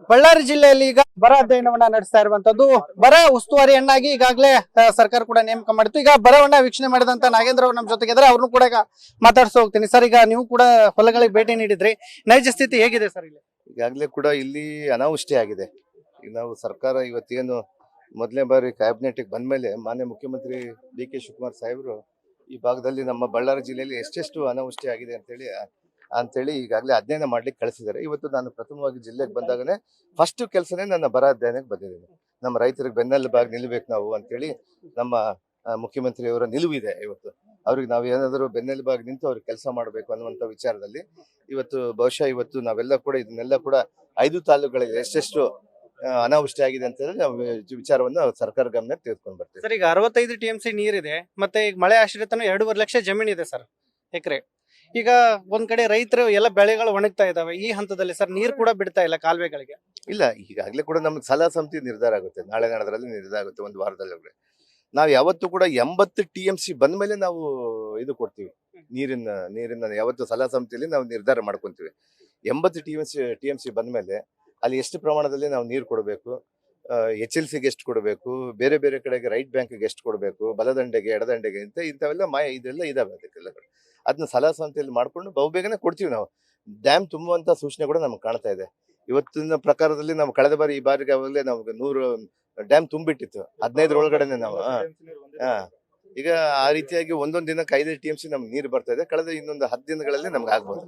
ಬಳ್ಳಾರಿ ಜಿಲ್ಲೆಯಲ್ಲಿ ಈಗ ಬರ ಅಧ್ಯಯನವನ್ನ ನಡೆಸ್ತಾ ಇರುವಂತದ್ದು. ಬರ ಉಸ್ತುವಾರಿಯನ್ನಾಗಿ ಈಗಾಗಲೇ ಸರ್ಕಾರ ಕೂಡ ನೇಮಕ ಮಾಡಿತ್ತು. ಈಗ ಬರವನ್ನ ವೀಕ್ಷಣೆ ಮಾಡಿದಂತ ನಾಗೇಂದ್ರ ಅವರು ನಮ್ಮ ಜೊತೆಗೆ ಇದ್ದಾರೆ. ಅವ್ರನ್ನು ಕೂಡ ಈಗ ಮಾತಾಡ್ಸೋ ಹೋಗ್ತೀನಿ. ಸರ್, ಈಗ ನೀವು ಕೂಡ ಹೊಲಗಳಿಗೆ ಭೇಟಿ ನೀಡಿದ್ರಿ, ನೈಜ ಸ್ಥಿತಿ ಹೇಗಿದೆ ಸರ್ ಇಲ್ಲಿ? ಈಗಾಗಲೇ ಕೂಡ ಇಲ್ಲಿ ಅನಾವೃಷ್ಟಿ ಆಗಿದೆ. ಈಗ ನಾವು ಸರ್ಕಾರ ಇವತ್ತೇನು ಮೊದಲನೇ ಬಾರಿ ಕ್ಯಾಬಿನೆಟ್ಗೆ ಬಂದ್ಮೇಲೆ ಮಾನ್ಯ ಮುಖ್ಯಮಂತ್ರಿ ಡಿ ಕೆ ಶಿವಕುಮಾರ್ ಸಾಹೇಬರು ಈ ಭಾಗದಲ್ಲಿ ನಮ್ಮ ಬಳ್ಳಾರಿ ಜಿಲ್ಲೆಯಲ್ಲಿ ಎಷ್ಟೆಷ್ಟು ಅನಾವೃಷ್ಟಿ ಆಗಿದೆ ಅಂತೇಳಿ ಈಗಾಗಲೇ ಅಧ್ಯಯನ ಮಾಡ್ಲಿಕ್ಕೆ ಕಳಿಸಿದ್ದಾರೆ. ಇವತ್ತು ನಾನು ಪ್ರಥಮವಾಗಿ ಜಿಲ್ಲೆಗೆ ಬಂದಾಗನೇ ಫಸ್ಟ್ ಕೆಲಸನೇ ನನ್ನ ಬರ ಅಧ್ಯಯನಕ್ಕೆ ಬಂದಿದ್ದೀನಿ. ನಮ್ಮ ರೈತರಿಗೆ ಬೆನ್ನೆಲುಬಾಗಿ ನಿಲ್ಬೇಕು ನಾವು ಅಂತೇಳಿ ನಮ್ಮ ಮುಖ್ಯಮಂತ್ರಿಯವರ ನಿಲುವಿದೆ. ಇವತ್ತು ಅವ್ರಿಗೆ ನಾವು ಏನಾದರೂ ಬೆನ್ನೆಲುಬಾಗಿ ನಿಂತು ಅವ್ರಿಗೆ ಕೆಲಸ ಮಾಡಬೇಕು ಅನ್ನುವಂಥ ವಿಚಾರದಲ್ಲಿ ಇವತ್ತು ಬಹುಶಃ ಇವತ್ತು ನಾವೆಲ್ಲ ಕೂಡ ಇದನ್ನೆಲ್ಲ ಕೂಡ 5 ತಾಲೂಕುಗಳಲ್ಲಿ ಎಷ್ಟೆಷ್ಟು ಅನಾವೃಷ್ಟಿ ಆಗಿದೆ ಅಂತ ಹೇಳಿ ನಾವು ವಿಚಾರವನ್ನು ಸರ್ಕಾರ ಗಮನಕ್ಕೆ ತೆಗೆದುಕೊಂಡು ಬರ್ತೀವಿ. ಸರ್, ಈಗ 65 TMC ನೀರಿದೆ, ಮತ್ತೆ ಈಗ ಮಳೆ ಆಶ್ರಿತನು 2.5 ಲಕ್ಷ ಜಮೀನಿದೆ ಸರ್ ಎಕರೆ. ಈಗ ಒಂದ್ ಕಡೆ ರೈತರು ಎಲ್ಲ ಬೆಳೆಗಳು ಒಣಗ್ತಾ ಇದಾವೆ. ಈ ಹಂತದಲ್ಲಿ ಸರ್ ನೀರು ಕೂಡ ಬಿಡ್ತಾ ಇಲ್ಲ ಕಾಲುವೆಗಳಿಗೆ. ಇಲ್ಲ, ಈಗಾಗಲೇ ಕೂಡ ನಮ್ಗೆ ಸಲಹಾ ಸಮಿತಿ ನಿರ್ಧಾರ ಆಗುತ್ತೆ, ನಾಳೆ ನಾಡದ್ರಲ್ಲಿ ನಿರ್ಧಾರ ಆಗುತ್ತೆ, ಒಂದು ವಾರದಲ್ಲಿ. ನಾವು ಯಾವತ್ತೂ ಕೂಡ 80 TMC ಬಂದ್ಮೇಲೆ ನಾವು ಇದು ಕೊಡ್ತೀವಿ, ನೀರಿನ ಯಾವತ್ತು ಸಲಹಾ ಸಮಿತಿಯಲ್ಲಿ ನಾವು ನಿರ್ಧಾರ ಮಾಡ್ಕೊಂತೀವಿ. 80 TMC ಬಂದ್ಮೇಲೆ ಅಲ್ಲಿ ಎಷ್ಟು ಪ್ರಮಾಣದಲ್ಲಿ ನಾವು ನೀರು ಕೊಡಬೇಕು, HLCಗೆ ಎಷ್ಟು ಕೊಡಬೇಕು, ಬೇರೆ ಬೇರೆ ಕಡೆಗೆ ರೈಟ್ ಬ್ಯಾಂಕ್ಗೆ ಎಷ್ಟು ಕೊಡಬೇಕು, ಬಲದಂಡೆಗೆ ಎಡದಂಡೆಗೆ ಇಂಥವೆಲ್ಲ ಇದೆಲ್ಲ ಇದಾವೆ. ಅದಕ್ಕೆಲ್ಲ ಅದನ್ನ ಸಲಹಾ ಸಮಿತಿಯಲ್ಲಿ ಮಾಡ್ಕೊಂಡು ಬಹುಬೇಗನೆ ಕೊಡ್ತೀವಿ. ನಾವು ಡ್ಯಾಮ್ ತುಂಬುವಂತ ಸೂಚನೆ ಕೂಡ ನಮ್ಗೆ ಕಾಣ್ತಾ ಇದೆ. ಇವತ್ತಿನ ಪ್ರಕಾರದಲ್ಲಿ ನಾವು ಕಳೆದ ಬಾರಿ ಈ ಬಾರಿಗೆ ಅವಾಗಲೇ ನಮ್ಗೆ 100 ಡ್ಯಾಮ್ ತುಂಬಿಟ್ಟಿತ್ತು 15 ಒಳಗಡೆನೆ ನಾವು. ಈಗ ಆ ರೀತಿಯಾಗಿ ಒಂದೊಂದು ದಿನಕ್ಕೆ 5 TMC ನಮ್ಗೆ ನೀರು ಬರ್ತಾ ಇದೆ. ಕಳೆದ ಇನ್ನೊಂದು 10 ದಿನಗಳಲ್ಲಿ ನಮ್ಗೆ ಆಗ್ಬೋದು.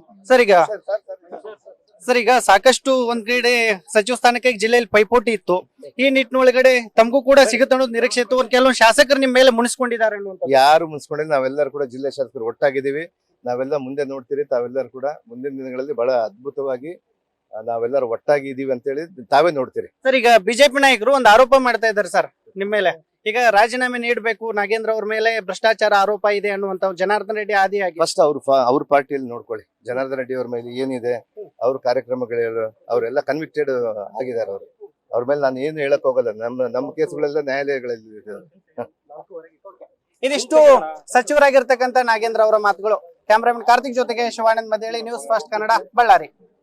ಸರ್, ಈಗ ಸಾಕಷ್ಟು ಒಂದ್ ಕಡೆ ಸಚಿವ ಸ್ಥಾನಕ್ಕೆ ಜಿಲ್ಲೆಯಲ್ಲಿ ಪೈಪೋಟಿ ಇತ್ತು. ಈ ನಿಟ್ಟಿನೊಳಗಡೆ ತಮಗೂ ಕೂಡ ಸಿಗುತ್ತೆ ಅನ್ನೋದು ನಿರೀಕ್ಷೆ ಇತ್ತು. ಕೆಲವೊಂದು ಶಾಸಕರು ನಿಮ್ಮ ಮೇಲೆ ಮುನಿಸ್ಕೊಂಡಿದ್ದಾರೆ ಅನ್ನುವಂತ. ಯಾರು ಮುನ್ಸ್ಕೊಂಡಿಲ್ಲ, ನಾವೆಲ್ಲರೂ ಕೂಡ ಜಿಲ್ಲೆ ಶಾಸಕರು ಒಟ್ಟಾಗಿದ್ದೀವಿ. ನಾವೆಲ್ಲ ಮುಂದೆ ನೋಡ್ತೀರಿ, ತಾವೆಲ್ಲರೂ ಕೂಡ ಮುಂದಿನ ದಿನಗಳಲ್ಲಿ ಬಹಳ ಅದ್ಭುತವಾಗಿ ನಾವೆಲ್ಲರೂ ಒಟ್ಟಾಗಿ ಇದೀವಿ ಅಂತೇಳಿ ತಾವೇ ನೋಡ್ತೀರಿ. ಸರ್, ಈಗ ಬಿಜೆಪಿ ನಾಯಕರು ಒಂದು ಆರೋಪ ಮಾಡ್ತಾ ಇದ್ದಾರೆ ಸರ್ ನಿಮ್ಮ ಮೇಲೆ. ಈಗ ರಾಜೀನಾಮೆ ನೀಡಬೇಕು, ನಾಗೇಂದ್ರ ಅವ್ರ ಮೇಲೆ ಭ್ರಷ್ಟಾಚಾರ ಆರೋಪ ಇದೆ ಅನ್ನುವಂತ. ಜನಾರ್ದನ್ ರೆಡ್ಡಿ ಆದಿಯಾಗಿ ಫಸ್ಟ್ ಅವ್ರ ಪಾರ್ಟಿಯಲ್ಲಿ ನೋಡ್ಕೊಳ್ಳಿ, ಜನಾರ್ದನ್ ರೆಡ್ಡಿ ಅವ್ರ ಮೇಲೆ ಏನಿದೆ, ಅವ್ರ ಕಾರ್ಯಕ್ರಮಗಳು ಅವರೆಲ್ಲ ಕನ್ವಿಕ್ಟೆಡ್ ಆಗಿದ್ದಾರೆ. ಅವ್ರ ಮೇಲೆ ನಾನು ಏನು ಹೇಳಕ್ ಹೋಗಲ್ಲ. ನಮ್ಮ ಕೇಸುಗಳೆಲ್ಲ ನ್ಯಾಯಾಲಯಗಳಲ್ಲಿ. ಇದಿಷ್ಟು ಸಚಿವರಾಗಿರ್ತಕ್ಕಂಥ ನಾಗೇಂದ್ರ ಅವರ ಮಾತುಗಳು. ಕ್ಯಾಮರಾಮನ್ ಕಾರ್ತಿಕ್ ಜೊತೆಗೆ ಶಿವಾನಂದ್ ಮದೇಳಿ, ನ್ಯೂಸ್ ಫಸ್ಟ್ ಕನ್ನಡ, ಬಳ್ಳಾರಿ.